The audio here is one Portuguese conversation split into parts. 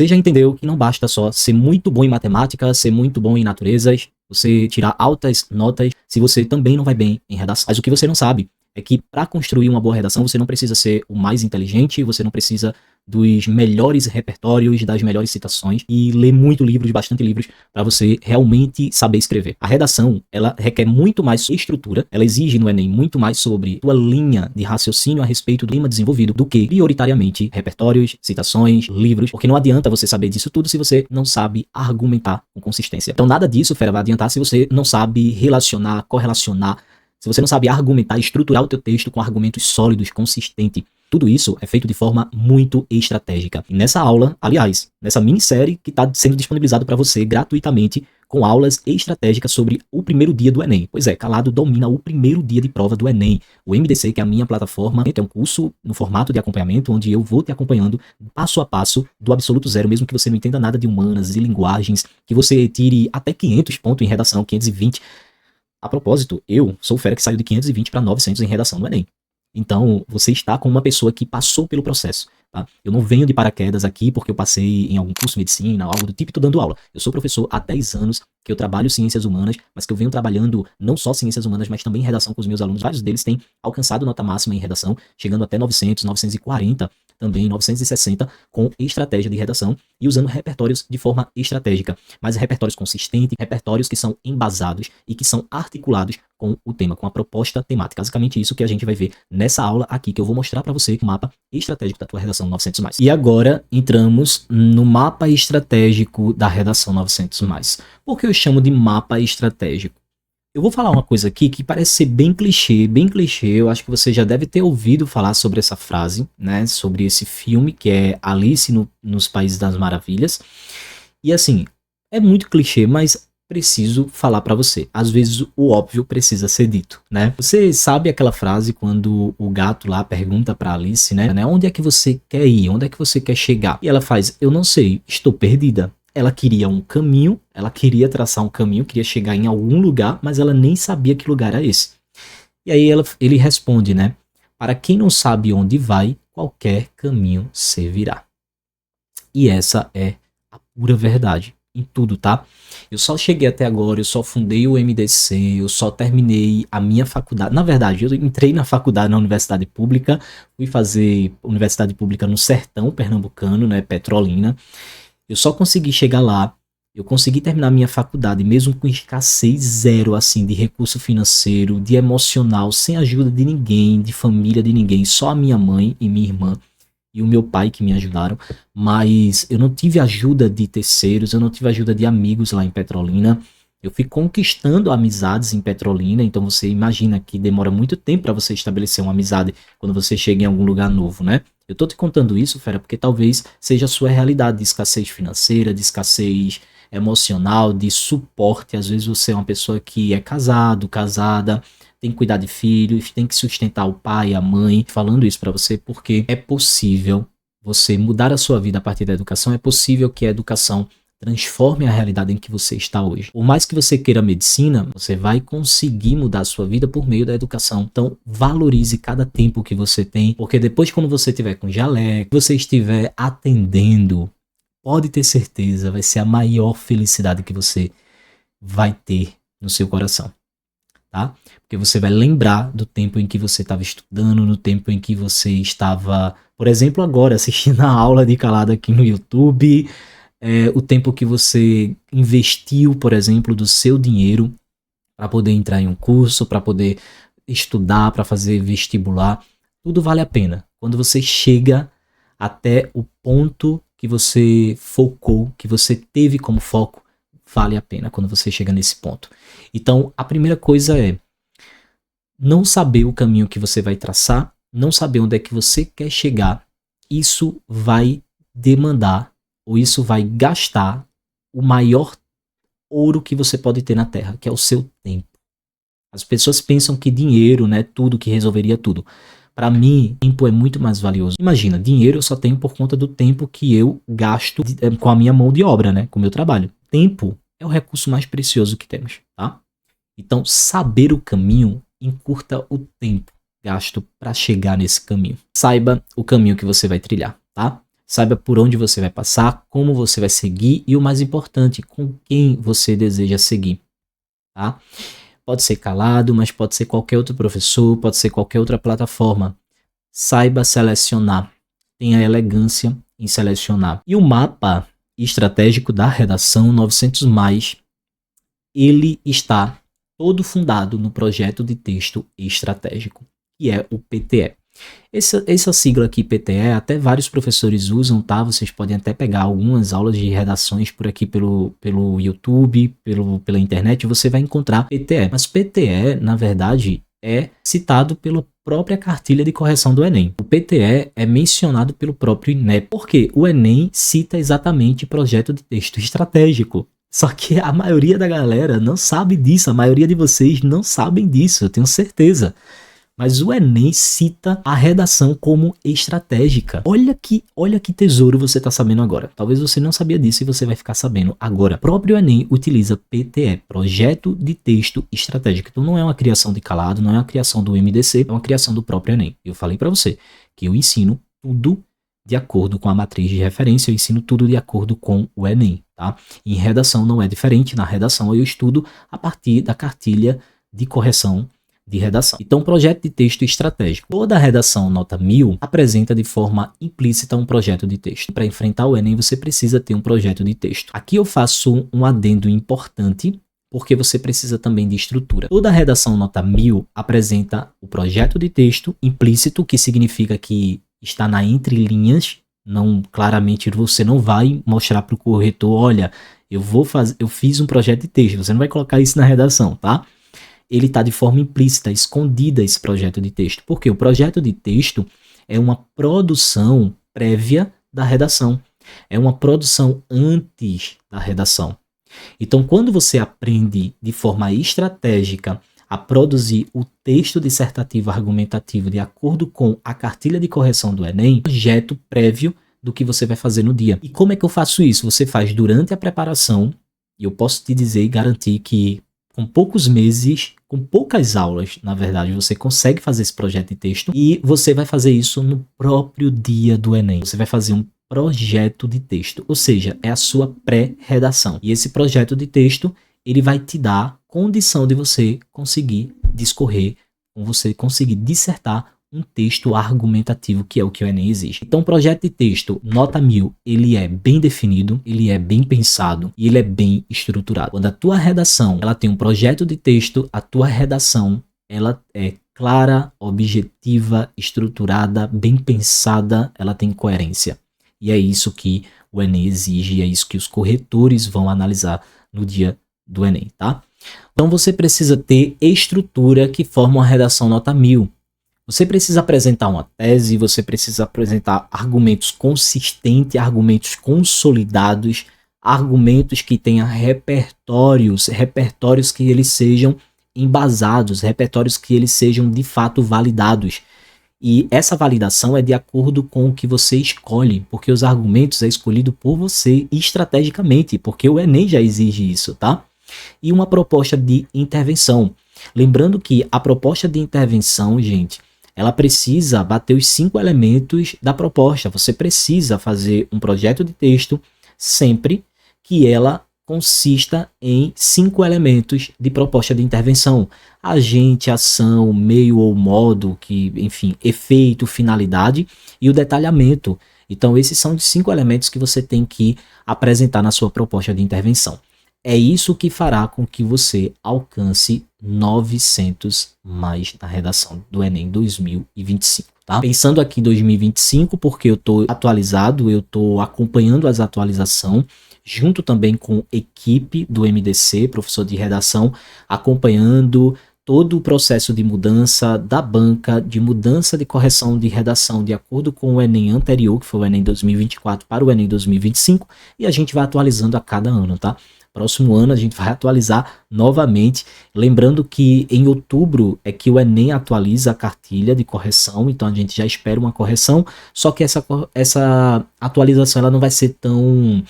Você já entendeu que não basta só ser muito bom em matemática, ser muito bom em naturezas, você tirar altas notas, se você também não vai bem em redação. Mas o que você não sabe é que para construir uma boa redação, você não precisa ser o mais inteligente, você não precisa dos melhores repertórios, das melhores citações e ler muito livros, bastante livros, para você realmente saber escrever. A redação, ela requer muito mais estrutura, ela exige no Enem muito mais sobre sua linha de raciocínio a respeito do tema desenvolvido do que, prioritariamente, repertórios, citações, livros, porque não adianta você saber disso tudo se você não sabe argumentar com consistência. Então nada disso, fera, vai adiantar se você não sabe relacionar, correlacionar, se você não sabe argumentar, estruturar o teu texto com argumentos sólidos, consistentes. Tudo isso é feito de forma muito estratégica. E nessa aula, aliás, nessa minissérie que está sendo disponibilizado para você gratuitamente, com aulas estratégicas sobre o primeiro dia do Enem. Pois é, Calado domina o primeiro dia de prova do Enem. O MDC, que é a minha plataforma, é um curso no formato de acompanhamento, onde eu vou te acompanhando passo a passo do absoluto zero, mesmo que você não entenda nada de humanas e linguagens, que você tire até 500 pontos em redação, 520. A propósito, eu sou o fera que saiu de 520 para 900 em redação no Enem. Então, você está com uma pessoa que passou pelo processo. Tá? Eu não venho de paraquedas aqui porque eu passei em algum curso de medicina, algo do tipo, e estou dando aula. Eu sou professor há 10 anos, que eu trabalho ciências humanas, mas que eu venho trabalhando não só ciências humanas, mas também redação com os meus alunos. Vários deles têm alcançado nota máxima em redação, chegando até 900, 940, também 960, com estratégia de redação e usando repertórios de forma estratégica. Mas repertórios consistentes, repertórios que são embasados e que são articulados com o tema, com a proposta temática. Basicamente isso que a gente vai ver nessa aula aqui, que eu vou mostrar para você o mapa estratégico da tua redação 900+. E agora entramos no mapa estratégico da redação 900+. Por que eu chamo de mapa estratégico? Eu vou falar uma coisa aqui que parece ser bem clichê, eu acho que você já deve ter ouvido falar sobre essa frase, né, sobre esse filme que é Alice nos Países das Maravilhas. E assim, é muito clichê, mas preciso falar pra você. Às vezes o óbvio precisa ser dito, né? Você sabe aquela frase quando o gato lá pergunta pra Alice, né? Onde é que você quer ir? Onde é que você quer chegar? E ela faz, eu não sei, estou perdida. Ela queria um caminho, ela queria traçar um caminho, queria chegar em algum lugar, mas ela nem sabia que lugar era esse. E aí ele responde, né? Para quem não sabe onde vai, qualquer caminho servirá. E essa é a pura verdade em tudo, tá? Eu só cheguei até agora, eu só fundei o MDC, eu só terminei a minha faculdade. Na verdade, eu entrei na faculdade na universidade pública, fui fazer universidade pública no sertão pernambucano, né, Petrolina. Eu só consegui chegar lá, eu consegui terminar minha faculdade, mesmo com escassez zero, assim, de recurso financeiro, de emocional, sem ajuda de ninguém, de família de ninguém, só a minha mãe e minha irmã e o meu pai que me ajudaram, mas eu não tive ajuda de terceiros, eu não tive ajuda de amigos lá em Petrolina. Eu fui conquistando amizades em Petrolina, então você imagina que demora muito tempo para você estabelecer uma amizade quando você chega em algum lugar novo, né? Eu tô te contando isso, fera, porque talvez seja a sua realidade de escassez financeira, de escassez emocional, de suporte. Às vezes você é uma pessoa que é casado, casada, tem que cuidar de filhos, tem que sustentar o pai, a mãe. Falando isso pra você porque é possível você mudar a sua vida a partir da educação, é possível que a educação transforme a realidade em que você está hoje. Por mais que você queira medicina, você vai conseguir mudar a sua vida por meio da educação. Então, valorize cada tempo que você tem, porque depois quando você estiver com jaleco, você estiver atendendo, pode ter certeza, vai ser a maior felicidade que você vai ter no seu coração. Tá? Porque você vai lembrar do tempo em que você estava estudando, no tempo em que você estava, por exemplo, agora assistindo a aula de Calado aqui no YouTube, o tempo que você investiu, por exemplo, do seu dinheiro para poder entrar em um curso, para poder estudar, para fazer vestibular, tudo vale a pena. Quando você chega até o ponto que você focou, que você teve como foco, vale a pena quando você chega nesse ponto. Então, a primeira coisa é não saber o caminho que você vai traçar, não saber onde é que você quer chegar. Isso vai demandar, ou isso vai gastar o maior ouro que você pode ter na Terra, que é o seu tempo. As pessoas pensam que dinheiro, né, tudo que resolveria tudo. Para mim, tempo é muito mais valioso. Imagina, dinheiro eu só tenho por conta do tempo que eu gasto com a minha mão de obra, né, com o meu trabalho. Tempo é o recurso mais precioso que temos, tá? Então, saber o caminho encurta o tempo gasto para chegar nesse caminho. Saiba o caminho que você vai trilhar, tá? saiba por onde você vai passar, como você vai seguir e o mais importante, com quem você deseja seguir, tá? Pode ser calado, mas pode ser qualquer outro professor, pode ser qualquer outra plataforma. Saiba selecionar, tenha elegância em selecionar. E o mapa estratégico da redação 900+, ele está todo fundado no projeto de texto estratégico, que é o PTE. Essa sigla aqui, PTE, até vários professores usam, tá? Vocês podem até pegar algumas aulas de redações por aqui pelo YouTube, pela internet, você vai encontrar PTE. Mas PTE, na verdade, é citado pela própria cartilha de correção do Enem. O PTE é mencionado pelo próprio INEP, porque o Enem cita exatamente projeto de texto estratégico. Só que a maioria da galera não sabe disso, a maioria de vocês não sabem disso, eu tenho certeza. Mas o Enem cita a redação como estratégica. Olha que tesouro você está sabendo agora. Talvez você não sabia disso e você vai ficar sabendo agora. O próprio Enem utiliza PTE, Projeto de Texto Estratégico. Então não é uma criação de calado, não é uma criação do MDC, é uma criação do próprio Enem. Eu falei para você que eu ensino tudo de acordo com a matriz de referência, eu ensino tudo de acordo com o Enem, tá? Em redação não é diferente, na redação eu estudo a partir da cartilha de correção de redação. Então, projeto de texto estratégico. Toda redação nota 1000 apresenta de forma implícita um projeto de texto. Para enfrentar o Enem, você precisa ter um projeto de texto. Aqui eu faço um adendo importante, porque você precisa também de estrutura. Toda redação nota 1000 apresenta o projeto de texto implícito, que significa que está na entrelinhas. Não, claramente você não vai mostrar para o corretor, olha, eu fiz um projeto de texto. Você não vai colocar isso na redação, tá? Ele está de forma implícita, escondida esse projeto de texto. Porque o projeto de texto é uma produção prévia da redação. É uma produção antes da redação. Então, quando você aprende de forma estratégica a produzir o texto dissertativo argumentativo de acordo com a cartilha de correção do Enem, projeto prévio do que você vai fazer no dia. E como é que eu faço isso? Você faz durante a preparação, e eu posso te dizer e garantir que com poucos meses, com poucas aulas, na verdade, você consegue fazer esse projeto de texto e você vai fazer isso no próprio dia do Enem. Você vai fazer um projeto de texto, ou seja, é a sua pré-redação. E esse projeto de texto, ele vai te dar condição de você conseguir discorrer, você conseguir dissertar um texto argumentativo, que é o que o Enem exige. Então, o projeto de texto, nota 1000, ele é bem definido, ele é bem pensado e ele é bem estruturado. Quando a tua redação, ela tem um projeto de texto, a tua redação, ela é clara, objetiva, estruturada, bem pensada, ela tem coerência. E é isso que o Enem exige, é isso que os corretores vão analisar no dia do Enem, tá? Então, você precisa ter estrutura que forma uma redação nota 1000. Você precisa apresentar uma tese, você precisa apresentar argumentos consistentes, argumentos consolidados, argumentos que tenham repertórios que eles sejam embasados, repertórios que eles sejam de fato validados. E essa validação é de acordo com o que você escolhe, porque os argumentos é escolhido por você estrategicamente, porque o Enem já exige isso, tá? E uma proposta de intervenção. Lembrando que a proposta de intervenção, gente, ela precisa bater os 5 elementos da proposta. Você precisa fazer um projeto de texto sempre que ela consista em 5 elementos de proposta de intervenção. Agente, ação, meio ou modo, que, enfim, efeito, finalidade e o detalhamento. Então, esses são os 5 elementos que você tem que apresentar na sua proposta de intervenção. É isso que fará com que você alcance 900 mais na redação do Enem 2025, tá? Pensando aqui em 2025, porque eu estou atualizado, eu estou acompanhando as atualizações, junto também com equipe do MDC, professor de redação, acompanhando todo o processo de mudança da banca, de mudança de correção de redação de acordo com o Enem anterior, que foi o Enem 2024 para o Enem 2025, e a gente vai atualizando a cada ano, tá? Próximo ano a gente vai atualizar novamente, lembrando que em outubro é que o Enem atualiza a cartilha de correção, então a gente já espera uma correção, só que essa atualização ela não vai ser tão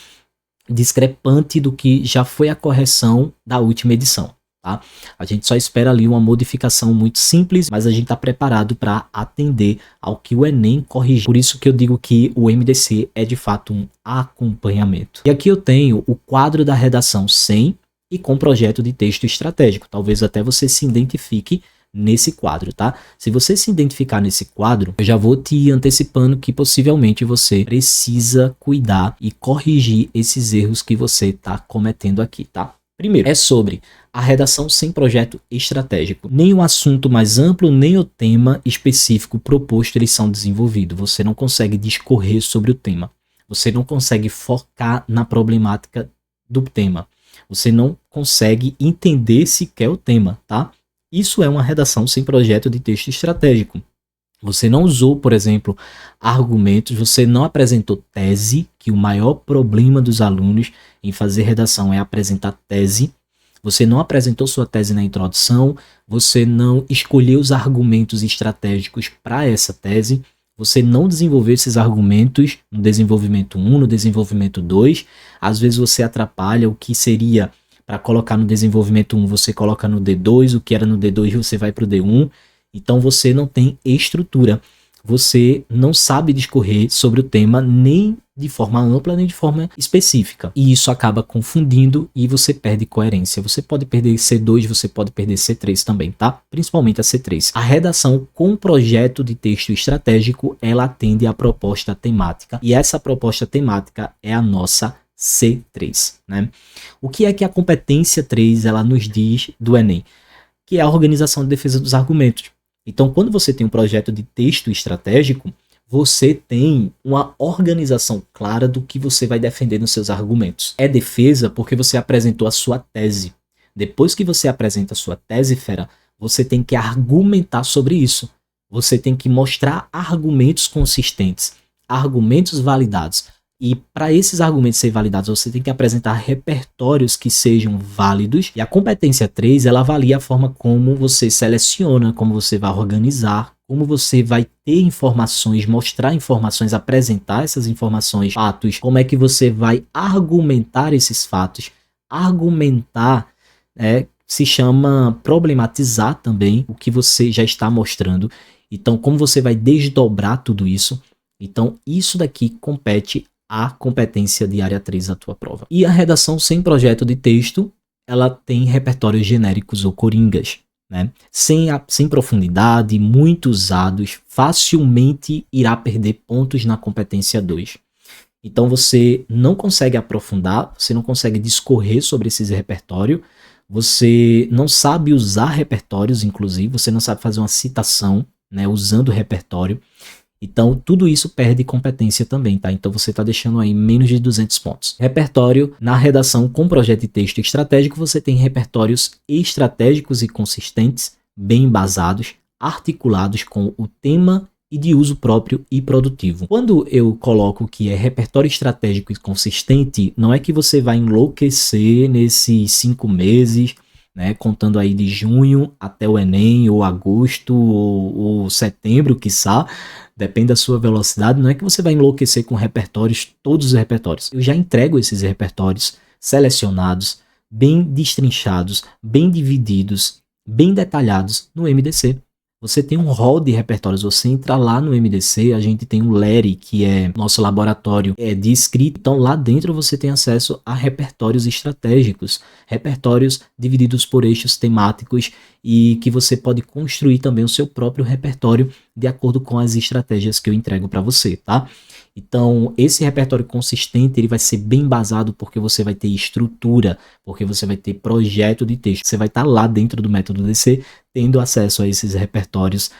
discrepante do que já foi a correção da última edição. tá? A gente só espera ali uma modificação muito simples, mas a gente está preparado para atender ao que o Enem corrigiu. Por isso que eu digo que o MDC é de fato um acompanhamento. E aqui eu tenho o quadro da redação sem e com projeto de texto estratégico. Talvez até você se identifique nesse quadro, tá? Se você se identificar nesse quadro, eu já vou te antecipando que possivelmente você precisa cuidar e corrigir esses erros que você está cometendo aqui, tá? Primeiro, é sobre a redação sem projeto estratégico. Nem o assunto mais amplo, nem o tema específico proposto, eles são desenvolvidos. Você não consegue discorrer sobre o tema. Você não consegue focar na problemática do tema. Você não consegue entender sequer o tema, tá? Isso é uma redação sem projeto de texto estratégico. Você não usou, por exemplo, argumentos, você não apresentou tese, que o maior problema dos alunos em fazer redação é apresentar tese. Você não apresentou sua tese na introdução, você não escolheu os argumentos estratégicos para essa tese, você não desenvolveu esses argumentos no desenvolvimento 1, no desenvolvimento 2. Às vezes você atrapalha o que seria para colocar no desenvolvimento 1, você coloca no D2, o que era no D2 você vai para o D1. Então você não tem estrutura, você não sabe discorrer sobre o tema nem de forma ampla nem de forma específica. E isso acaba confundindo e você perde coerência. Você pode perder C2, você pode perder C3 também, tá? Principalmente a C3. A redação com projeto de texto estratégico, ela atende à proposta temática. E essa proposta temática é a nossa C3, né? O que é que a competência 3 ela nos diz do Enem? Que é a organização de defesa dos argumentos. Então, quando você tem um projeto de texto estratégico, você tem uma organização clara do que você vai defender nos seus argumentos. É defesa porque você apresentou a sua tese. Depois que você apresenta a sua tese, fera, você tem que argumentar sobre isso. Você tem que mostrar argumentos consistentes, argumentos validados. E para esses argumentos serem validados, você tem que apresentar repertórios que sejam válidos. E a competência 3, ela avalia a forma como você seleciona, como você vai organizar, como você vai ter informações, mostrar informações, apresentar essas informações, fatos, como é que você vai argumentar esses fatos. Argumentar se chama problematizar também o que você já está mostrando. Então, como você vai desdobrar tudo isso. Então, isso daqui compete a competência de área 3 da tua prova. E a redação sem projeto de texto, ela tem repertórios genéricos ou coringas, né? Sem profundidade, muito usados, facilmente irá perder pontos na competência 2. Então você não consegue aprofundar, você não consegue discorrer sobre esses repertórios, você não sabe usar repertórios, inclusive, você não sabe fazer uma citação, né, usando o repertório. Então, tudo isso perde competência também, tá? Então, você está deixando aí menos de 200 pontos. Repertório, na redação com projeto de texto estratégico, você tem repertórios estratégicos e consistentes, bem embasados, articulados com o tema e de uso próprio e produtivo. Quando eu coloco que é repertório estratégico e consistente, não é que você vai enlouquecer nesses 5 meses, né, contando aí de junho até o Enem, ou agosto, ou setembro, quiçá, depende da sua velocidade. Não é que você vai enlouquecer com repertórios, todos os repertórios. Eu já entrego esses repertórios selecionados, bem destrinchados, bem divididos, bem detalhados no MDC. Você tem um rol de repertórios, você entra lá no MDC, a gente tem um LERI, que é nosso laboratório de escrita. Então lá dentro você tem acesso a repertórios estratégicos, repertórios divididos por eixos temáticos e que você pode construir também o seu próprio repertório de acordo com as estratégias que eu entrego para você, tá? Então, esse repertório consistente, ele vai ser bem embasado porque você vai ter estrutura, porque você vai ter projeto de texto. Você vai estar lá dentro do método DC, tendo acesso a esses repertórios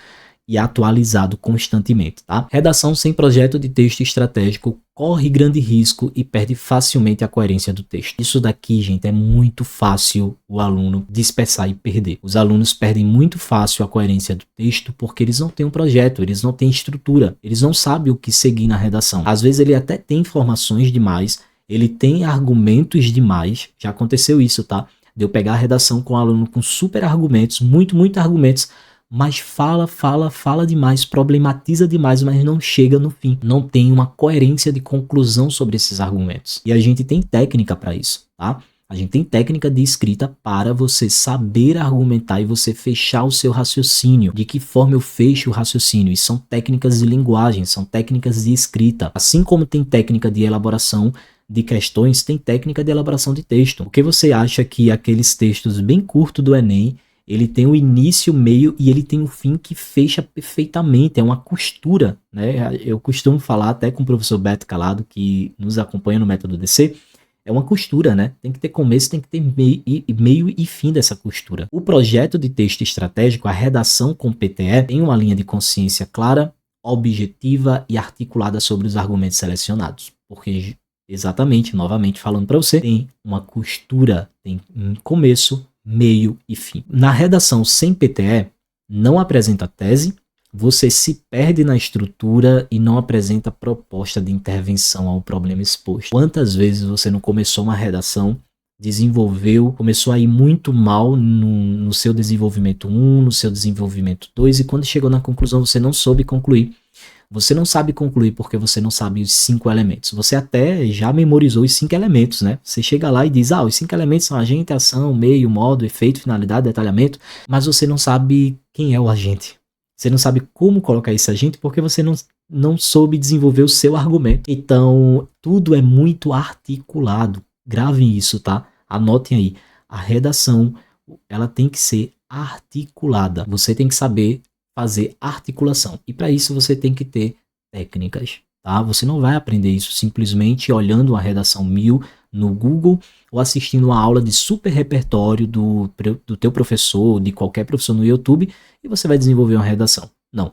e atualizado constantemente, tá? Redação sem projeto de texto estratégico corre grande risco e perde facilmente a coerência do texto. Isso daqui, gente, é muito fácil o aluno dispersar e perder. Os alunos perdem muito fácil a coerência do texto porque eles não têm um projeto, eles não têm estrutura, eles não sabem o que seguir na redação. Às vezes ele até tem informações demais, ele tem argumentos demais, já aconteceu isso, tá? De eu pegar a redação com um aluno com super argumentos, muito argumentos, mas fala demais, problematiza demais, mas não chega no fim. Não tem uma coerência de conclusão sobre esses argumentos. E a gente tem técnica para isso, tá? A gente tem técnica de escrita para você saber argumentar e você fechar o seu raciocínio. De que forma eu fecho o raciocínio? E são técnicas de linguagem, são técnicas de escrita. Assim como tem técnica de elaboração de questões, tem técnica de elaboração de texto. Por que você acha que aqueles textos bem curtos do Enem, ele tem o início, o meio e ele tem o fim que fecha perfeitamente, é uma costura, né? Eu costumo falar até com o professor Beto Calado, que nos acompanha no Método DC, é uma costura, né? Tem que ter começo, tem que ter meio e fim dessa costura. O projeto de texto estratégico, a redação com PTE, tem uma linha de consciência clara, objetiva e articulada sobre os argumentos selecionados. Porque, exatamente, novamente falando para você, tem uma costura, tem um começo, meio e fim. Na redação sem PTE, não apresenta tese, você se perde na estrutura e não apresenta proposta de intervenção ao problema exposto. Quantas vezes você não começou uma redação, começou a ir muito mal no seu desenvolvimento 1, no seu desenvolvimento 2, e quando chegou na conclusão você não soube concluir. Você não sabe concluir porque você não sabe os 5 elementos. Você até já memorizou os 5 elementos, né? Você chega lá e diz, os 5 elementos são agente, ação, meio, modo, efeito, finalidade, detalhamento, mas você não sabe quem é o agente. Você não sabe como colocar esse agente porque você não soube desenvolver o seu argumento. Então, tudo é muito articulado. Gravem isso, tá? Anotem aí. A redação, ela tem que ser articulada. Você tem que saber fazer articulação. E para isso você tem que ter técnicas, tá? Você não vai aprender isso simplesmente olhando uma redação 1000 no Google ou assistindo uma aula de super repertório do teu professor, de qualquer professor no YouTube, e você vai desenvolver uma redação. Não.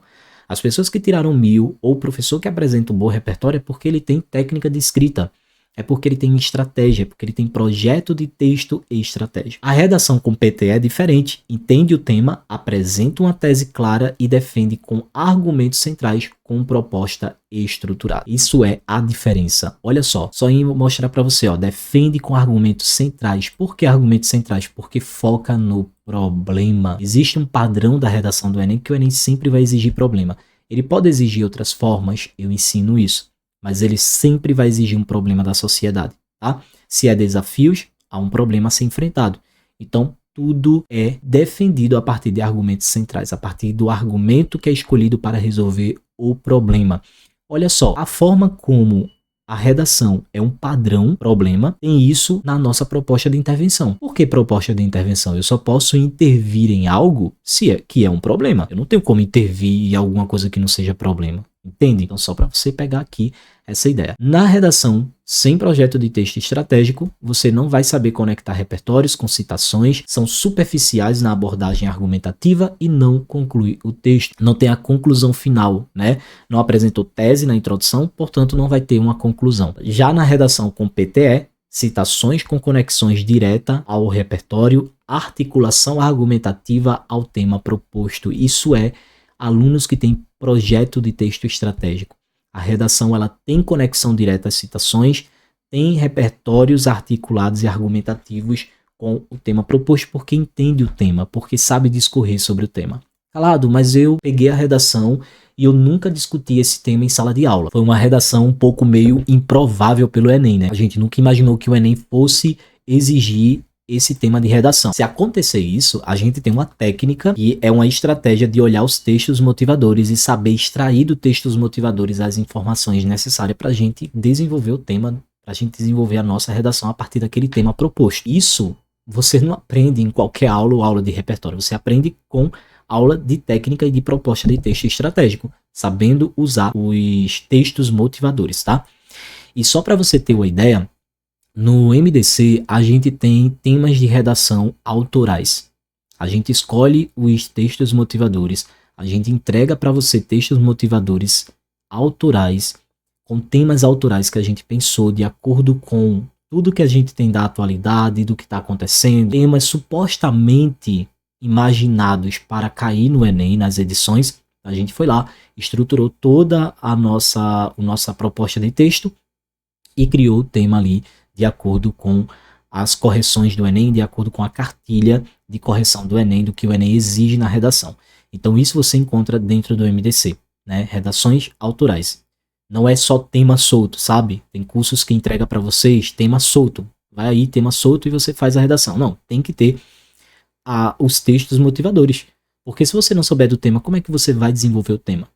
As pessoas que tiraram 1000 ou o professor que apresenta um bom repertório é porque ele tem técnica de escrita. É porque ele tem estratégia, é porque ele tem projeto de texto e estratégia. A redação com PTE é diferente. Entende o tema, apresenta uma tese clara e defende com argumentos centrais com proposta estruturada. Isso é a diferença. Olha só em mostrar para você, defende com argumentos centrais. Por que argumentos centrais? Porque foca no problema. Existe um padrão da redação do Enem que o Enem sempre vai exigir problema. Ele pode exigir outras formas, eu ensino isso. Mas ele sempre vai exigir um problema da sociedade, tá? Se é desafios, há um problema a ser enfrentado. Então, tudo é defendido a partir de argumentos centrais, a partir do argumento que é escolhido para resolver o problema. Olha só, a forma como a redação é um padrão problema, tem isso na nossa proposta de intervenção. Por que proposta de intervenção? Eu só posso intervir em algo que é um problema. Eu não tenho como intervir em alguma coisa que não seja problema. Entende? Então, só para você pegar aqui essa ideia. Na redação, sem projeto de texto estratégico, você não vai saber conectar repertórios com citações, são superficiais na abordagem argumentativa e não conclui o texto. Não tem a conclusão final, né? Não apresentou tese na introdução, portanto, não vai ter uma conclusão. Já na redação com PTE, citações com conexões direta ao repertório, articulação argumentativa ao tema proposto. Isso é alunos que têm projeto de texto estratégico. A redação ela tem conexão direta às citações, tem repertórios articulados e argumentativos com o tema proposto porque entende o tema, porque sabe discorrer sobre o tema. Calado, mas eu peguei a redação e eu nunca discuti esse tema em sala de aula. Foi uma redação um pouco meio improvável pelo Enem, né? A gente nunca imaginou que o Enem fosse exigir esse tema de redação. Se acontecer isso, a gente tem uma técnica que é uma estratégia de olhar os textos motivadores e saber extrair do textos motivadores as informações necessárias para a gente desenvolver o tema, para a gente desenvolver a nossa redação a partir daquele tema proposto. Isso você não aprende em qualquer aula ou aula de repertório, você aprende com aula de técnica e de proposta de texto estratégico, sabendo usar os textos motivadores, tá? E só para você ter uma ideia, no MDC, a gente tem temas de redação autorais. A gente escolhe os textos motivadores, a gente entrega para você textos motivadores autorais, com temas autorais que a gente pensou de acordo com tudo que a gente tem da atualidade, do que está acontecendo, temas supostamente imaginados para cair no Enem, nas edições. A gente foi lá, estruturou toda a nossa proposta de texto e criou o tema ali de acordo com as correções do Enem, de acordo com a cartilha de correção do Enem, do que o Enem exige na redação. Então isso você encontra dentro do MDC, né? Redações autorais. Não é só tema solto, sabe? Tem cursos que entrega para vocês tema solto. vai aí tema solto e você faz a redação. Não, tem que ter os textos motivadores. Porque se você não souber do tema, como é que você vai desenvolver o tema?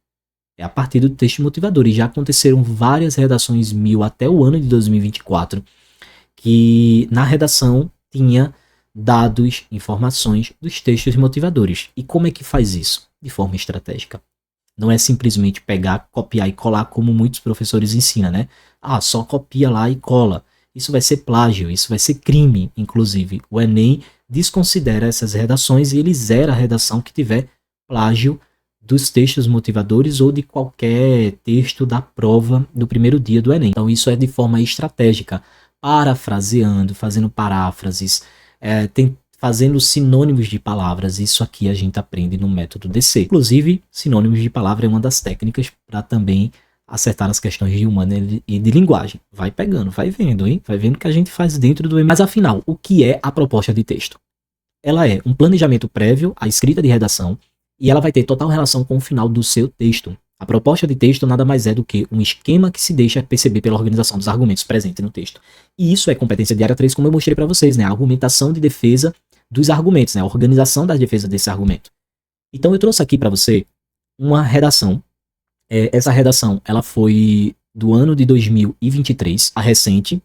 É a partir do texto motivador. E já aconteceram várias redações 1000 até o ano de 2024, que na redação tinha dados, informações dos textos motivadores. E como é que faz isso? De forma estratégica. Não é simplesmente pegar, copiar e colar como muitos professores ensinam, né? Só copia lá e cola. Isso vai ser plágio, isso vai ser crime, inclusive. O Enem desconsidera essas redações e ele zera a redação que tiver plágio dos textos motivadores ou de qualquer texto da prova do primeiro dia do Enem. Então isso é de forma estratégica, parafraseando, fazendo paráfrases, fazendo sinônimos de palavras. Isso aqui a gente aprende no método DC. Inclusive, sinônimos de palavra é uma das técnicas para também acertar as questões de humana e de linguagem. Vai pegando, vai vendo, hein? Vai vendo o que a gente faz dentro do Enem. Mas afinal, o que é a proposta de texto? Ela é um planejamento prévio à escrita de redação e ela vai ter total relação com o final do seu texto. A proposta de texto nada mais é do que um esquema que se deixa perceber pela organização dos argumentos presentes no texto. E isso é competência de área 3, como eu mostrei para vocês, né? A argumentação de defesa dos argumentos, né? A organização da defesa desse argumento. Então eu trouxe aqui para você uma redação. Essa redação, ela foi do ano de 2023, a recente,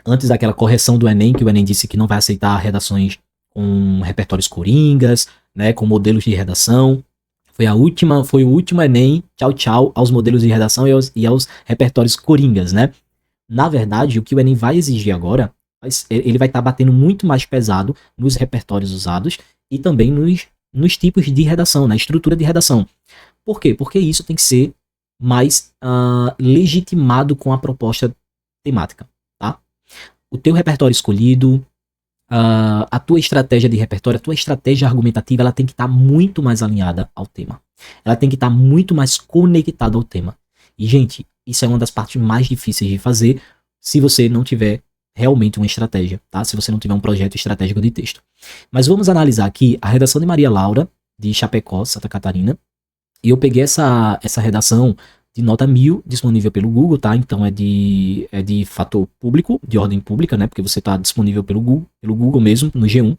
antes daquela correção do Enem, que o Enem disse que não vai aceitar redações com repertórios coringas, né, com modelos de redação. Foi o último Enem, tchau aos modelos de redação e aos repertórios coringas, né? Na verdade, o que o Enem vai exigir agora, ele vai estar batendo muito mais pesado nos repertórios usados e também nos tipos de redação, na estrutura de redação. Por quê? Porque isso tem que ser mais legitimado com a proposta temática, tá? O teu repertório escolhido, a tua estratégia de repertório, a tua estratégia argumentativa, ela tem que estar muito mais alinhada ao tema. Ela tem que estar muito mais conectada ao tema. E, gente, isso é uma das partes mais difíceis de fazer se você não tiver realmente uma estratégia, tá? Se você não tiver um projeto estratégico de texto. Mas vamos analisar aqui a redação de Maria Laura, de Chapecó, Santa Catarina. E eu peguei essa redação de nota 1000, disponível pelo Google, tá? Então é de fator público, de ordem pública, né? Porque você está disponível pelo Google mesmo, no G1.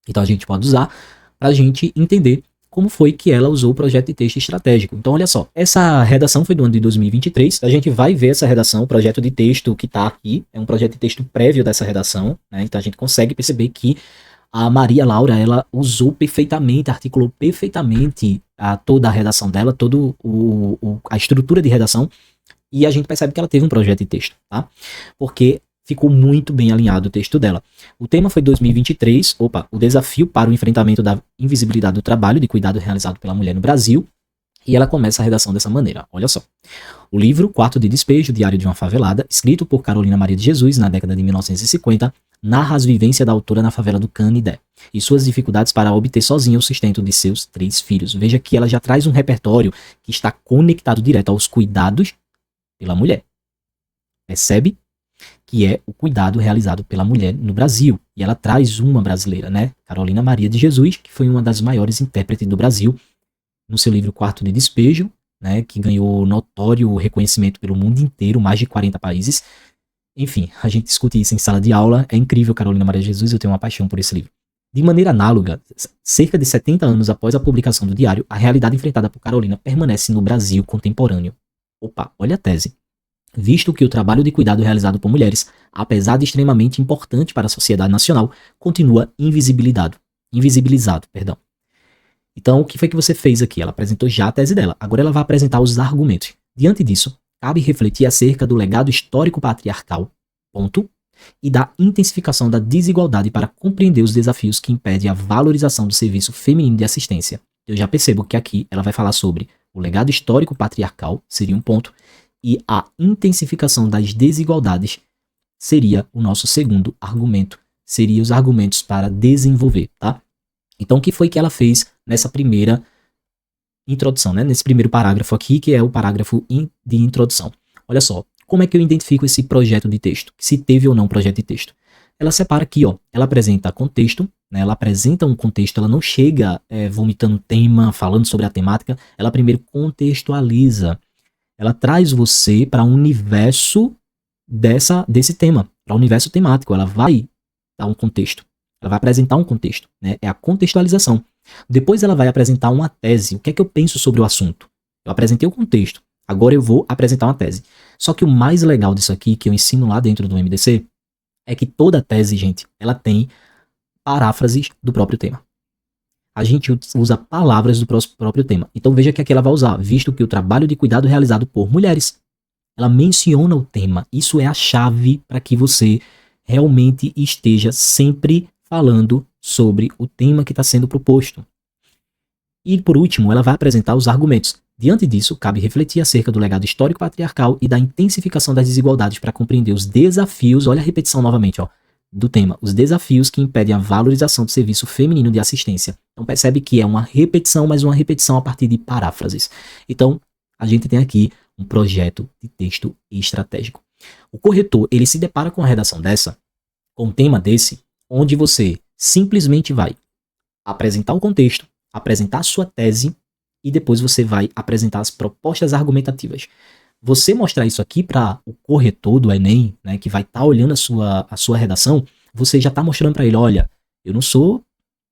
Então a gente pode usar para a gente entender como foi que ela usou o projeto de texto estratégico. Então olha só, essa redação foi do ano de 2023, a gente vai ver essa redação, o projeto de texto que está aqui, é um projeto de texto prévio dessa redação, né? Então a gente consegue perceber que a Maria Laura, ela usou perfeitamente, articulou perfeitamente toda a redação dela, toda a estrutura de redação, e a gente percebe que ela teve um projeto de texto, tá? Porque ficou muito bem alinhado o texto dela. O tema foi 2023, o desafio para o enfrentamento da invisibilidade do trabalho de cuidado realizado pela mulher no Brasil, e ela começa a redação dessa maneira, olha só. O livro Quarto de Despejo, Diário de uma Favelada, escrito por Carolina Maria de Jesus na década de 1950, narra as vivências da autora na favela do Canidé e suas dificuldades para obter sozinha o sustento de seus 3 filhos. Veja que ela já traz um repertório que está conectado direto aos cuidados pela mulher. Percebe? Que é o cuidado realizado pela mulher no Brasil. E ela traz uma brasileira, né? Carolina Maria de Jesus, que foi uma das maiores intérpretes do Brasil, no seu livro Quarto de Despejo, né? Que ganhou notório reconhecimento pelo mundo inteiro, mais de 40 países. Enfim, a gente discute isso em sala de aula. É incrível, Carolina Maria de Jesus, eu tenho uma paixão por esse livro. De maneira análoga, cerca de 70 anos após a publicação do diário, a realidade enfrentada por Carolina permanece no Brasil contemporâneo. Olha a tese. Visto que o trabalho de cuidado realizado por mulheres, apesar de extremamente importante para a sociedade nacional, continua invisibilizado. Então, o que foi que você fez aqui? Ela apresentou já a tese dela. Agora ela vai apresentar os argumentos. Diante disso, cabe refletir acerca do legado histórico patriarcal, e da intensificação da desigualdade para compreender os desafios que impedem a valorização do serviço feminino de assistência. Eu já percebo que aqui ela vai falar sobre o legado histórico patriarcal, seria um ponto, e a intensificação das desigualdades seria o nosso segundo argumento. Seriam os argumentos para desenvolver, tá? Então, o que foi que ela fez nessa primeira introdução, né? Nesse primeiro parágrafo aqui, que é o parágrafo de introdução. Olha só, como é que eu identifico esse projeto de texto? Se teve ou não projeto de texto. Ela separa aqui, ó. Ela apresenta contexto, né? Ela apresenta um contexto, ela não chega vomitando tema, falando sobre a temática. Ela primeiro contextualiza. Ela traz você para um universo desse tema, para o universo temático. Ela vai dar um contexto. Ela vai apresentar um contexto, né? É a contextualização. Depois ela vai apresentar uma tese. O que é que eu penso sobre o assunto? Eu apresentei o contexto. Agora eu vou apresentar uma tese. Só que o mais legal disso aqui, que eu ensino lá dentro do MDC, é que toda tese, gente, ela tem paráfrases do próprio tema. A gente usa palavras do próprio tema. Então veja que aqui ela vai usar, visto que o trabalho de cuidado é realizado por mulheres. Ela menciona o tema. Isso é a chave para que você realmente esteja sempre falando sobre o tema que está sendo proposto. E por último, ela vai apresentar os argumentos. Diante disso, cabe refletir acerca do legado histórico patriarcal e da intensificação das desigualdades para compreender os desafios, olha a repetição novamente, ó, do tema, os desafios que impedem a valorização do serviço feminino de assistência. Então percebe que é uma repetição, mas uma repetição a partir de paráfrases. Então, a gente tem aqui um projeto de texto estratégico. O corretor, ele se depara com uma redação dessa, com um tema desse, onde você simplesmente vai apresentar o contexto, apresentar a sua tese e depois você vai apresentar as propostas argumentativas. Você mostrar isso aqui para o corretor do Enem, né, que vai estar olhando a sua redação, você já está mostrando para ele, olha, eu não sou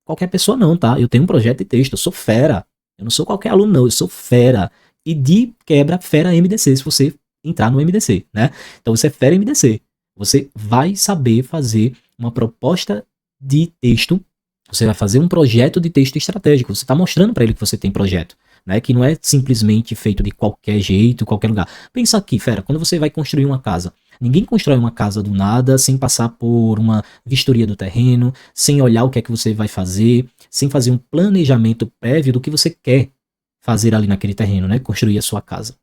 qualquer pessoa não, tá? Eu tenho um projeto de texto, eu sou fera. Eu não sou qualquer aluno não, eu sou fera. E de quebra, fera MDC, se você entrar no MDC, né? Então você é fera MDC. Você vai saber fazer uma proposta de texto. Você vai fazer um projeto de texto estratégico. Você está mostrando para ele que você tem projeto, né? Que não é simplesmente feito de qualquer jeito, qualquer lugar. Pensa aqui, fera, quando você vai construir uma casa. Ninguém constrói uma casa do nada sem passar por uma vistoria do terreno, sem olhar o que é que você vai fazer, sem fazer um planejamento prévio do que você quer fazer ali naquele terreno, né? Construir a sua casa.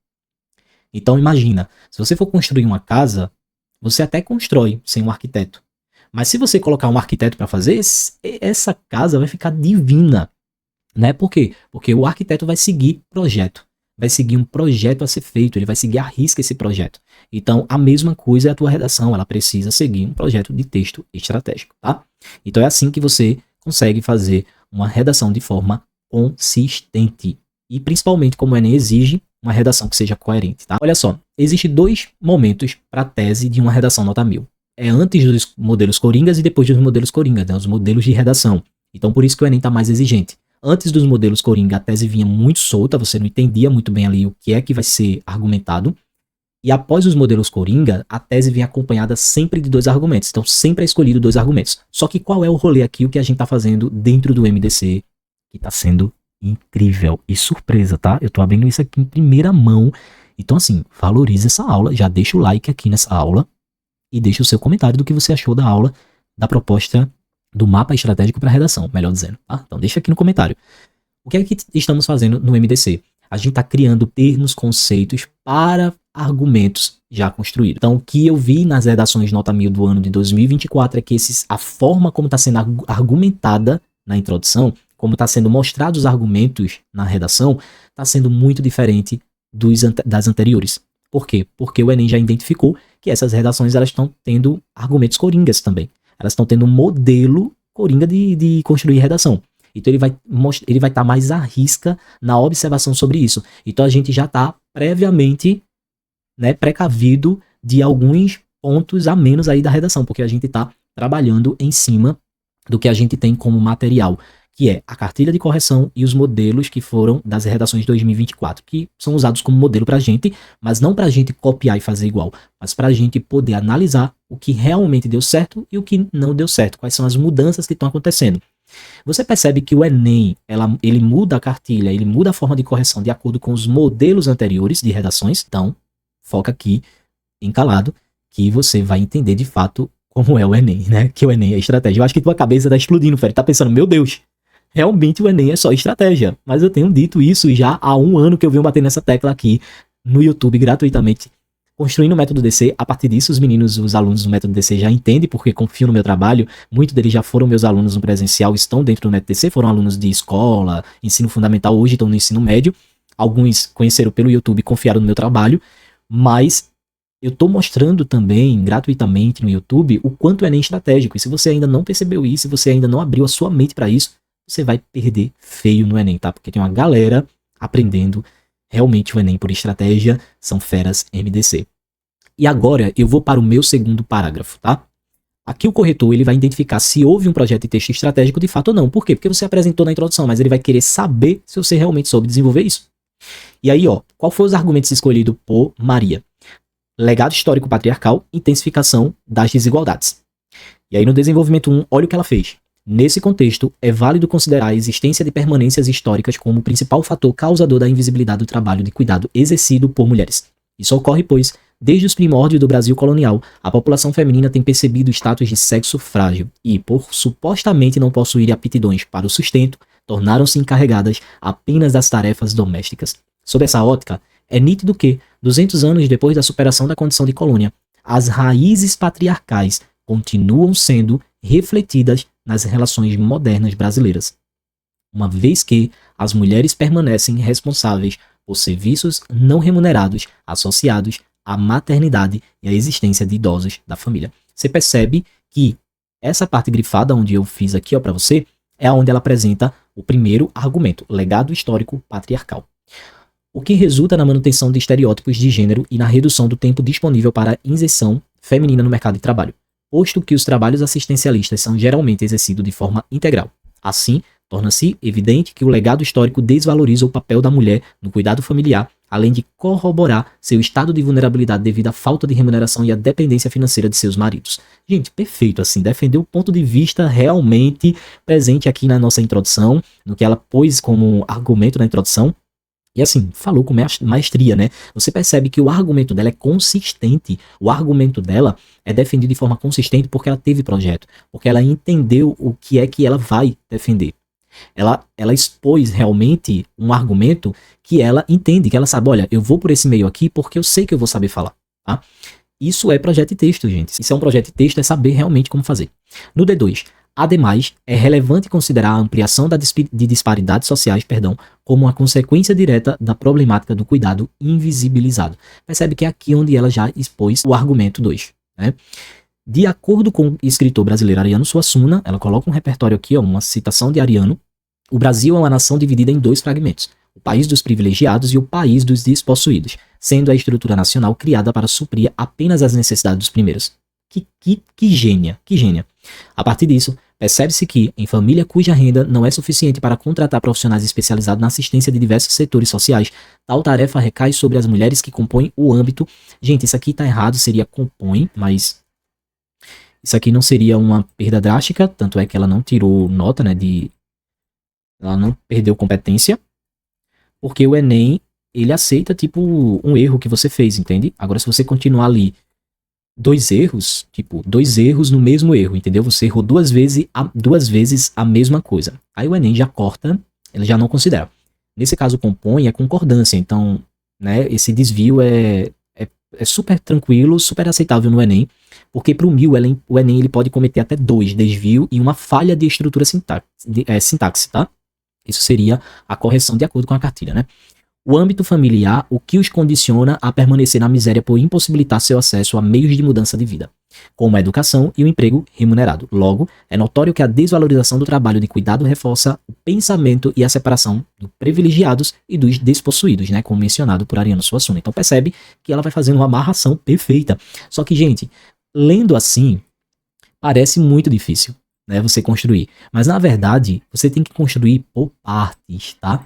Então imagina, se você for construir uma casa, você até constrói sem um arquiteto. Mas se você colocar um arquiteto para fazer, essa casa vai ficar divina, né? Por quê? Porque o arquiteto vai seguir projeto, vai seguir um projeto a ser feito, ele vai seguir à risca esse projeto. Então, a mesma coisa é a tua redação, ela precisa seguir um projeto de texto estratégico, tá? Então é assim que você consegue fazer uma redação de forma consistente. E principalmente, como o Enem exige, uma redação que seja coerente, tá? Olha só, existem 2 momentos para a tese de uma redação nota 1000. É antes dos modelos coringas e depois dos modelos coringas, né? Os modelos de redação. Então, por isso que o Enem está mais exigente. Antes dos modelos coringa, a tese vinha muito solta, você não entendia muito bem ali o que é que vai ser argumentado. E após os modelos coringa, a tese vem acompanhada sempre de 2 argumentos. Então, sempre é escolhido 2 argumentos. Só que qual é o rolê aqui, o que a gente está fazendo dentro do MDC, que está sendo incrível e surpresa, tá? Eu tô abrindo isso aqui em primeira mão. Então, assim, valorize essa aula, já deixa o like aqui nessa aula e deixa o seu comentário do que você achou da aula, da proposta do mapa estratégico para redação, melhor dizendo, tá? Então deixa aqui no comentário. O que é que estamos fazendo no MDC? A gente está criando termos, conceitos para argumentos já construídos. Então o que eu vi nas redações nota 1000 do ano de 2024 é que a forma como está sendo argumentada na introdução, como está sendo mostrados os argumentos na redação, está sendo muito diferente das anteriores. Por quê? Porque o Enem já identificou que essas redações elas estão tendo argumentos coringas também. Elas estão tendo um modelo coringa de construir redação. Então ele vai estar mais à risca na observação sobre isso. Então a gente já está previamente, né, precavido de alguns pontos a menos aí da redação, porque a gente está trabalhando em cima do que a gente tem como material, que é a cartilha de correção e os modelos que foram das redações de 2024, que são usados como modelo para a gente, mas não para a gente copiar e fazer igual, mas para a gente poder analisar o que realmente deu certo e o que não deu certo, quais são as mudanças que estão acontecendo. Você percebe que o Enem, ele muda a cartilha, ele muda a forma de correção de acordo com os modelos anteriores de redações, então foca aqui, encalado, que você vai entender de fato como é o Enem, né? Que o Enem é estratégia. Eu acho que tua cabeça tá explodindo, Fred, tá pensando, meu Deus, realmente o Enem é só estratégia. Mas eu tenho dito isso já há 1 ano que eu venho bater nessa tecla aqui no YouTube gratuitamente, construindo o método DC. A partir disso, os alunos do método DC já entendem porque confiam no meu trabalho. Muitos deles já foram meus alunos no presencial, estão dentro do método DC, foram alunos de escola, ensino fundamental, hoje estão no ensino médio. Alguns conheceram pelo YouTube e confiaram no meu trabalho, mas eu estou mostrando também gratuitamente no YouTube o quanto o Enem é estratégico. E se você ainda não percebeu isso, se você ainda não abriu a sua mente para isso, você vai perder feio no Enem, tá? Porque tem uma galera aprendendo realmente o Enem por estratégia, são feras MDC. E agora eu vou para o meu segundo parágrafo, tá? Aqui o corretor ele vai identificar se houve um projeto de texto estratégico de fato ou não. Por quê? Porque você apresentou na introdução, mas ele vai querer saber se você realmente soube desenvolver isso. E aí, ó, qual foram os argumentos escolhidos por Maria? Legado histórico patriarcal, intensificação das desigualdades. E aí no desenvolvimento 1, olha o que ela fez. Nesse contexto, é válido considerar a existência de permanências históricas como o principal fator causador da invisibilidade do trabalho de cuidado exercido por mulheres. Isso ocorre, pois, desde os primórdios do Brasil colonial, a população feminina tem percebido o status de sexo frágil e, por supostamente não possuir aptidões para o sustento, tornaram-se encarregadas apenas das tarefas domésticas. Sob essa ótica, é nítido que, 200 anos depois da superação da condição de colônia, as raízes patriarcais continuam sendo refletidas nas relações modernas brasileiras, uma vez que as mulheres permanecem responsáveis por serviços não remunerados associados à maternidade e à existência de idosos da família. Você percebe que essa parte grifada onde eu fiz aqui para você é onde ela apresenta o primeiro argumento, legado histórico patriarcal, o que resulta na manutenção de estereótipos de gênero e na redução do tempo disponível para a inserção feminina no mercado de trabalho, posto que os trabalhos assistencialistas são geralmente exercidos de forma integral. Assim, torna-se evidente que o legado histórico desvaloriza o papel da mulher no cuidado familiar, além de corroborar seu estado de vulnerabilidade devido à falta de remuneração e à dependência financeira de seus maridos. Gente, perfeito, assim, defendeu o ponto de vista realmente presente aqui na nossa introdução, no que ela pôs como argumento na introdução. E assim, falou com maestria, né? Você percebe que o argumento dela é consistente. O argumento dela é defendido de forma consistente porque ela teve projeto. Porque ela entendeu o que é que ela vai defender. Ela expôs realmente um argumento que ela entende, que ela sabe, olha, eu vou por esse meio aqui porque eu sei que eu vou saber falar, tá? Isso é projeto de texto, gente. Isso é um projeto de texto, é saber realmente como fazer. No D2, ademais, é relevante considerar a ampliação de disparidades sociais, como uma consequência direta da problemática do cuidado invisibilizado. Percebe que é aqui onde ela já expôs o argumento 2, né? De acordo com o escritor brasileiro Ariano Suassuna, ela coloca um repertório aqui, ó, uma citação de Ariano, o Brasil é uma nação dividida em dois fragmentos, o país dos privilegiados e o país dos despossuídos, sendo a estrutura nacional criada para suprir apenas as necessidades dos primeiros. Que gênia, que gênia. A partir disso, percebe-se que, em família cuja renda não é suficiente para contratar profissionais especializados na assistência de diversos setores sociais, tal tarefa recai sobre as mulheres que compõem o âmbito. Gente, isso aqui tá errado, seria compõe, mas isso aqui não seria uma perda drástica, tanto é que ela não tirou nota, né, ela não perdeu competência, porque o Enem, ele aceita, tipo, um erro que você fez, entende? Agora, se você continuar ali dois erros no mesmo erro, entendeu? Você errou duas vezes a mesma coisa. Aí o Enem já corta, ele já não considera. Nesse caso, compõe é concordância, então, né, esse desvio é super tranquilo, super aceitável no Enem, porque para o Enem ele pode cometer até 2 desvio e uma falha de estrutura sintaxe, tá? Isso seria a correção de acordo com a cartilha, né? O âmbito familiar, o que os condiciona a permanecer na miséria por impossibilitar seu acesso a meios de mudança de vida, como a educação e o emprego remunerado. Logo, é notório que a desvalorização do trabalho de cuidado reforça o pensamento e a separação dos privilegiados e dos despossuídos, né, como mencionado por Ariano Suassuna. Então percebe que ela vai fazendo uma amarração perfeita. Só que, gente, lendo assim, parece muito difícil, né, você construir. Mas, na verdade, você tem que construir por partes, tá?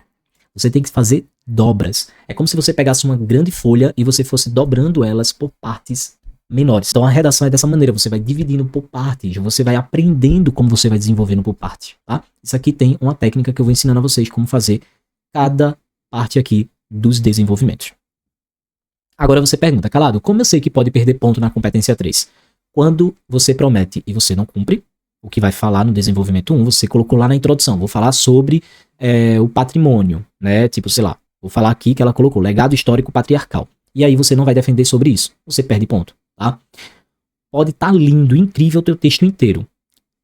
Você tem que fazer dobras. É como se você pegasse uma grande folha e você fosse dobrando elas por partes menores. Então a redação é dessa maneira, você vai dividindo por partes, você vai aprendendo como você vai desenvolvendo por parte, tá? Isso aqui tem uma técnica que eu vou ensinando a vocês como fazer cada parte aqui dos desenvolvimentos. Agora você pergunta, Calado, como eu sei que pode perder ponto na competência 3? Quando você promete e você não cumpre, o que vai falar no desenvolvimento 1, você colocou lá na introdução, vou falar sobre o patrimônio, né? Tipo, sei lá, vou falar aqui que ela colocou legado histórico patriarcal. E aí você não vai defender sobre isso. Você perde ponto, tá? Pode estar lindo, incrível o teu texto inteiro.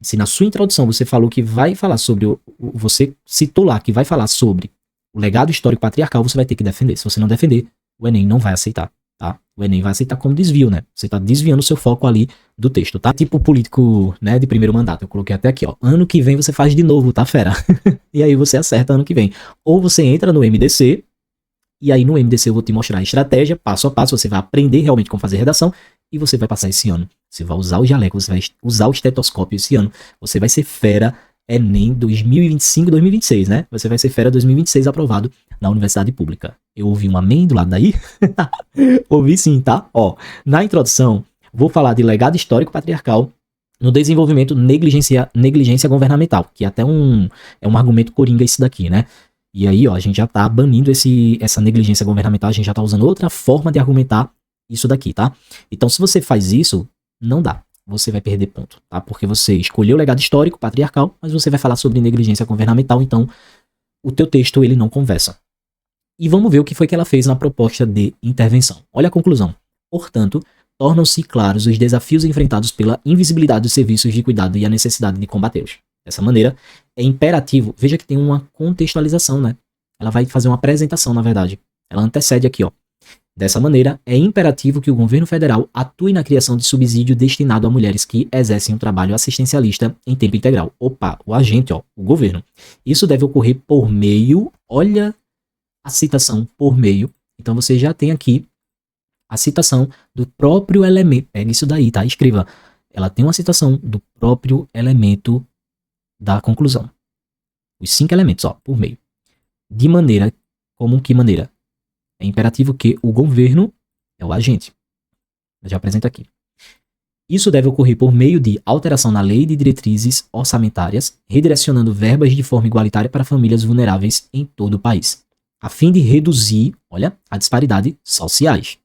Se na sua introdução você falou que vai falar sobre você citou lá que vai falar sobre o legado histórico patriarcal, você vai ter que defender. Se você não defender, o Enem não vai aceitar, tá? O Enem vai aceitar como desvio, né? Você tá desviando o seu foco ali do texto, tá? Tipo político, né, de primeiro mandato. Eu coloquei até aqui, ó. Ano que vem você faz de novo, tá, fera? E aí você acerta ano que vem. Ou você entra no MDC E aí no MDC eu vou te mostrar a estratégia, passo a passo, você vai aprender realmente como fazer redação e você vai passar esse ano. Você vai usar o jaleco, você vai usar o estetoscópio esse ano. Você vai ser fera Enem 2025, 2026, né? Você vai ser fera 2026 aprovado na universidade pública. Eu ouvi um amém do lado daí? Ouvi sim, tá? Ó, na introdução, vou falar de legado histórico patriarcal no desenvolvimento negligência governamental, que até é um argumento coringa isso daqui, né? E aí, ó, a gente já tá banindo essa negligência governamental, a gente já tá usando outra forma de argumentar isso daqui, tá? Então, se você faz isso, não dá. Você vai perder ponto, tá? Porque você escolheu o legado histórico patriarcal, mas você vai falar sobre negligência governamental, então o teu texto ele não conversa. E vamos ver o que foi que ela fez na proposta de intervenção. Olha a conclusão. Portanto, tornam-se claros os desafios enfrentados pela invisibilidade dos serviços de cuidado e a necessidade de combatê-los. Dessa maneira, é imperativo, veja que tem uma contextualização, né? Ela vai fazer uma apresentação, na verdade. Ela antecede aqui, ó. Dessa maneira, é imperativo que o governo federal atue na criação de subsídio destinado a mulheres que exercem um trabalho assistencialista em tempo integral. Opa, o agente, ó, o governo. Isso deve ocorrer por meio, olha a citação por meio. Então você já tem aqui a citação do próprio elemento. Pega isso daí, tá? Escreva. Ela tem uma citação do próprio elemento da conclusão. Os 5 elementos, ó, por meio. De maneira, como que maneira? É imperativo que o governo é o agente. Eu já apresento aqui. Isso deve ocorrer por meio de alteração na lei de diretrizes orçamentárias, redirecionando verbas de forma igualitária para famílias vulneráveis em todo o país, a fim de reduzir, olha, a disparidade sociais.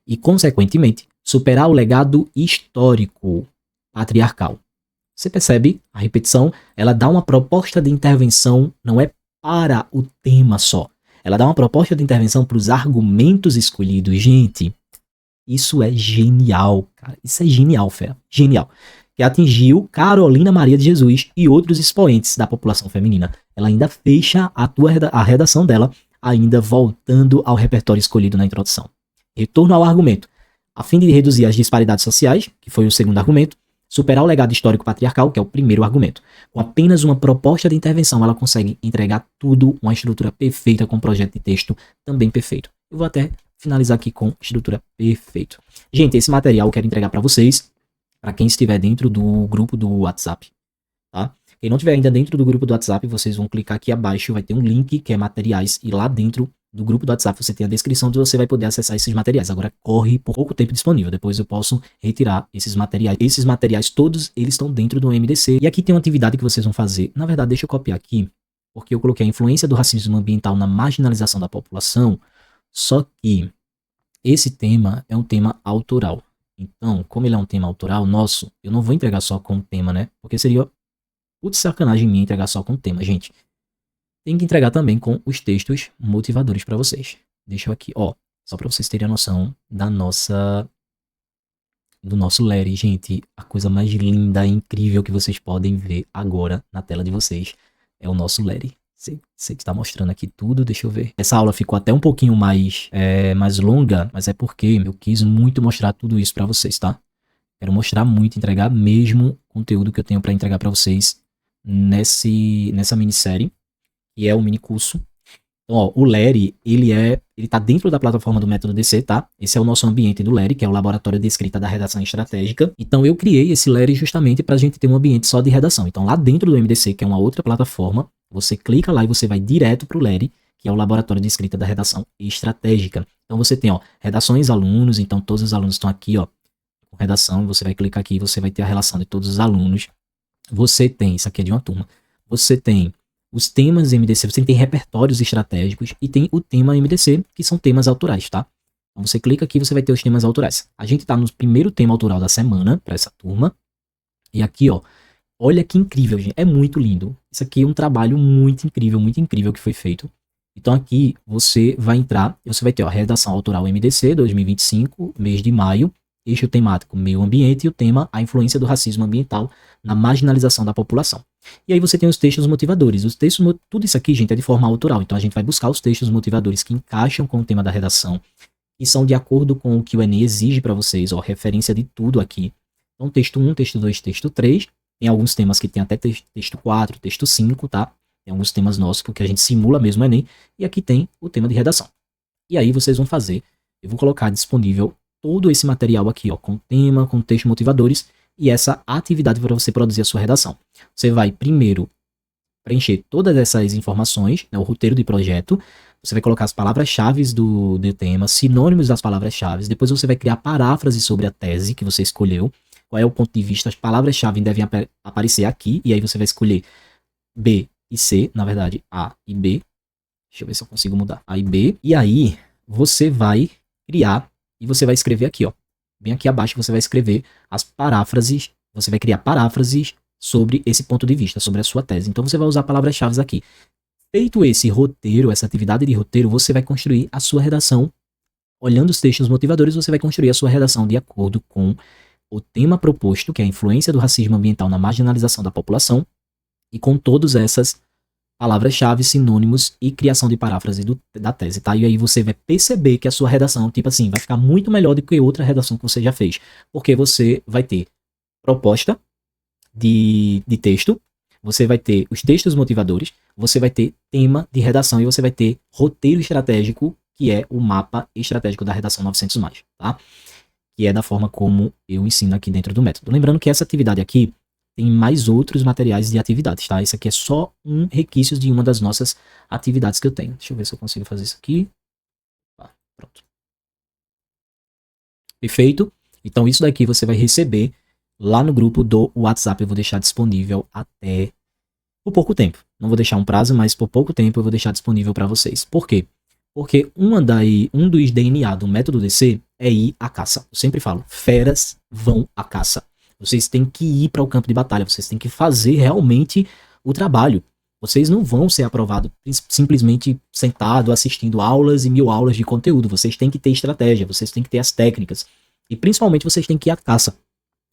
E, consequentemente, superar o legado histórico patriarcal. Você percebe a repetição? Ela dá uma proposta de intervenção, não é para o tema só. Ela dá uma proposta de intervenção para os argumentos escolhidos. Gente, isso é genial, cara. Isso é genial, fera. Genial. Que atingiu Carolina Maria de Jesus e outros expoentes da população feminina. Ela ainda fecha a redação dela, ainda voltando ao repertório escolhido na introdução. Retorno ao argumento. A fim de reduzir as disparidades sociais, que foi o segundo argumento, superar o legado histórico patriarcal, que é o primeiro argumento. Com apenas uma proposta de intervenção, ela consegue entregar tudo, uma estrutura perfeita, com um projeto de texto também perfeito. Eu vou até finalizar aqui com estrutura perfeito. Gente, esse material eu quero entregar para vocês, para quem estiver dentro do grupo do WhatsApp, tá? Quem não estiver ainda dentro do grupo do WhatsApp, vocês vão clicar aqui abaixo, vai ter um link que é materiais, e lá dentro do grupo do WhatsApp você tem a descrição onde você vai poder acessar esses materiais. Agora corre por pouco tempo disponível, depois eu posso retirar esses materiais. Esses materiais todos, eles estão dentro do MDC. E aqui tem uma atividade que vocês vão fazer. Na verdade, deixa eu copiar aqui, porque eu coloquei a influência do racismo ambiental na marginalização da população, só que esse tema é um tema autoral. Então, como ele é um tema autoral nosso, eu não vou entregar só com o tema, né? Porque seria putz sacanagem minha entregar só com o tema, gente. Tem que entregar também com os textos motivadores para vocês. Deixa eu aqui, ó, só para vocês terem a noção do nosso Lery, gente. A coisa mais linda e incrível que vocês podem ver agora na tela de vocês é o nosso Lery. Você que está mostrando aqui tudo, deixa eu ver. Essa aula ficou até um pouquinho mais longa, mas é porque eu quis muito mostrar tudo isso para vocês, tá? Quero mostrar muito, entregar mesmo conteúdo que eu tenho para entregar para vocês nessa minissérie, que é o mini curso. Então, ó, o Lery, ele tá dentro da plataforma do Método DC, tá? Esse é o nosso ambiente do Lery, que é o Laboratório de Escrita da Redação Estratégica. Então, eu criei esse Lery justamente pra gente ter um ambiente só de redação. Então, lá dentro do MDC, que é uma outra plataforma, você clica lá e você vai direto pro Lery, que é o Laboratório de Escrita da Redação Estratégica. Então, você tem, ó, redações alunos, então todos os alunos estão aqui, ó, com redação, você vai clicar aqui e você vai ter a relação de todos os alunos. Você tem, isso aqui é de uma turma, você tem os temas MDC, você tem repertórios estratégicos e tem o tema MDC, que são temas autorais, tá? Então você clica aqui e você vai ter os temas autorais. A gente tá no primeiro tema autoral da semana para essa turma. E aqui, ó, olha que incrível, gente. É muito lindo. Isso aqui é um trabalho muito incrível que foi feito. Então aqui você vai entrar, você vai ter, ó, redação autoral MDC 2025, mês de maio. Eixo temático meio ambiente e o tema a influência do racismo ambiental na marginalização da população. E aí você tem os textos motivadores. Os textos, tudo isso aqui, gente, é de forma autoral. Então a gente vai buscar os textos motivadores que encaixam com o tema da redação e são de acordo com o que o Enem exige para vocês, ó, referência de tudo aqui. Então texto 1, texto 2, texto 3. Tem alguns temas que tem até texto 4, texto 5, tá? Tem alguns temas nossos porque a gente simula mesmo o Enem, e aqui tem o tema de redação. E aí vocês vão fazer, eu vou colocar disponível todo esse material aqui, ó, com tema, com textos motivadores e essa atividade para você produzir a sua redação. Você vai primeiro preencher todas essas informações, né, o roteiro de projeto, você vai colocar as palavras-chave do tema, sinônimos das palavras-chave, depois você vai criar paráfrases sobre a tese que você escolheu, qual é o ponto de vista, as palavras-chave devem aparecer aqui, e aí você vai escolher B e C, na verdade A e B, deixa eu ver se eu consigo mudar, A e B, e aí você vai criar, e você vai escrever aqui, ó, bem aqui abaixo você vai escrever as paráfrases, você vai criar paráfrases sobre esse ponto de vista, sobre a sua tese. Então você vai usar palavras-chave aqui. Feito esse roteiro, essa atividade de roteiro, você vai construir a sua redação. Olhando os textos motivadores, você vai construir a sua redação de acordo com o tema proposto, que é a influência do racismo ambiental na marginalização da população, e com todas essas palavras-chave, sinônimos e criação de paráfrase da tese, tá? E aí você vai perceber que a sua redação, tipo assim, vai ficar muito melhor do que outra redação que você já fez, porque você vai ter proposta de texto, você vai ter os textos motivadores, você vai ter tema de redação e você vai ter roteiro estratégico, que é o mapa estratégico da redação 900+, tá? Que é da forma como eu ensino aqui dentro do método. Lembrando que essa atividade aqui tem mais outros materiais de atividades, tá? Esse aqui é só um requisitos de uma das nossas atividades que eu tenho. Deixa eu ver se eu consigo fazer isso aqui. Pronto. Perfeito? Então isso daqui você vai receber lá no grupo do WhatsApp. Eu vou deixar disponível até por pouco tempo. Não vou deixar um prazo, mas por pouco tempo eu vou deixar disponível para vocês. Por quê? Porque um dos DNA do método DC é ir à caça. Eu sempre falo, feras vão à caça. Vocês têm que ir para o campo de batalha, vocês têm que fazer realmente o trabalho. Vocês não vão ser aprovados simplesmente sentado assistindo aulas e 1000 aulas de conteúdo. Vocês têm que ter estratégia, vocês têm que ter as técnicas. E principalmente vocês têm que ir à caça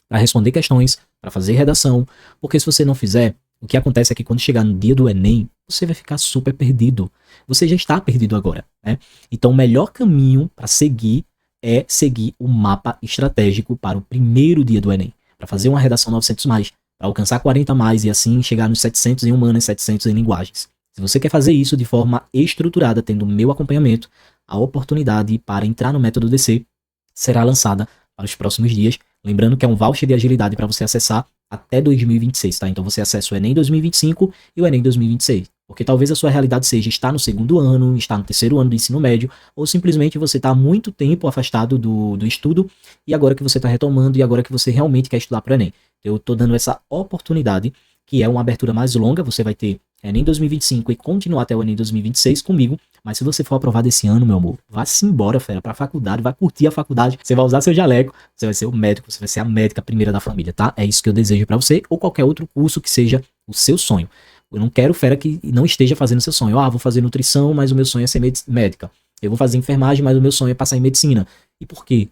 para responder questões, para fazer redação. Porque se você não fizer, o que acontece é que quando chegar no dia do Enem, você vai ficar super perdido. Você já está perdido agora, né? Então o melhor caminho para seguir é seguir o mapa estratégico para o primeiro dia do Enem. Para fazer uma redação 900+, para alcançar 40+, e assim chegar nos 700 em humanas, 700 em linguagens. Se você quer fazer isso de forma estruturada, tendo o meu acompanhamento, a oportunidade para entrar no método DC será lançada para os próximos dias. Lembrando que é um voucher de agilidade para você acessar até 2026, tá? Então você acessa o Enem 2025 e o Enem 2026. Porque talvez a sua realidade seja estar no segundo ano, estar no terceiro ano do ensino médio, ou simplesmente você está há muito tempo afastado do estudo, e agora que você está retomando, e agora que você realmente quer estudar para o Enem. Eu estou dando essa oportunidade, que é uma abertura mais longa, você vai ter Enem 2025 e continuar até o Enem 2026 comigo, mas se você for aprovado esse ano, meu amor, vá-se embora, fera, pra faculdade, vai curtir a faculdade, você vai usar seu jaleco, você vai ser o médico, você vai ser a médica primeira da família, tá? É isso que eu desejo pra você, ou qualquer outro curso que seja o seu sonho. Eu não quero fera que não esteja fazendo seu sonho. Ah, vou fazer nutrição, mas o meu sonho é ser médica. Eu vou fazer enfermagem, mas o meu sonho é passar em medicina. E por quê?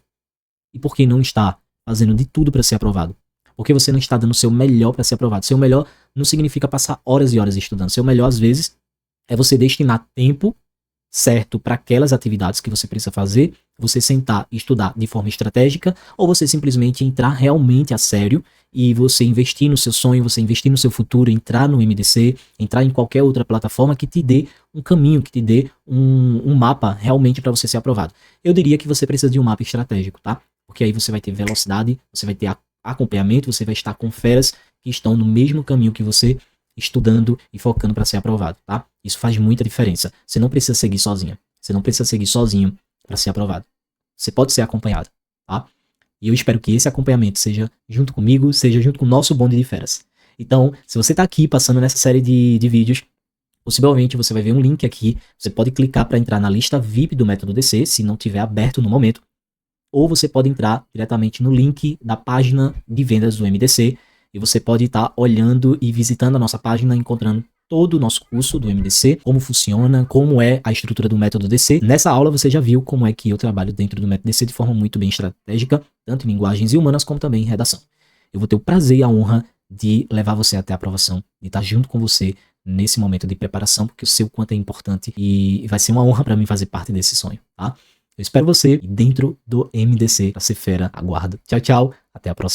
E por que não está fazendo de tudo pra ser aprovado? Porque você não está dando o seu melhor para ser aprovado. Seu melhor não significa passar horas e horas estudando. Seu melhor, às vezes, é você destinar tempo certo para aquelas atividades que você precisa fazer, você sentar e estudar de forma estratégica, ou você simplesmente entrar realmente a sério e você investir no seu sonho, você investir no seu futuro, entrar no MDC, entrar em qualquer outra plataforma que te dê um caminho, que te dê um mapa realmente para você ser aprovado. Eu diria que você precisa de um mapa estratégico, tá? Porque aí você vai ter velocidade, você vai ter acompanhamento, você vai estar com feras que estão no mesmo caminho que você, estudando e focando para ser aprovado, tá? Isso faz muita diferença. Você não precisa seguir sozinha. Você não precisa seguir sozinho para ser aprovado. Você pode ser acompanhado, tá? E eu espero que esse acompanhamento seja junto comigo, seja junto com o nosso bonde de feras. Então, se você tá aqui passando nessa série de vídeos, possivelmente você vai ver um link aqui. Você pode clicar para entrar na lista VIP do Método DC, se não tiver aberto no momento. Ou você pode entrar diretamente no link da página de vendas do MDC e você pode estar olhando e visitando a nossa página, encontrando todo o nosso curso do MDC, como funciona, como é a estrutura do método DC. Nessa aula você já viu como é que eu trabalho dentro do método DC de forma muito bem estratégica, tanto em linguagens e humanas como também em redação. Eu vou ter o prazer e a honra de levar você até a aprovação, de estar junto com você nesse momento de preparação, porque eu sei o quanto é importante e vai ser uma honra para mim fazer parte desse sonho, tá? Eu espero você dentro do MDC. Pra ser fera, aguardo. Tchau, tchau. Até a próxima.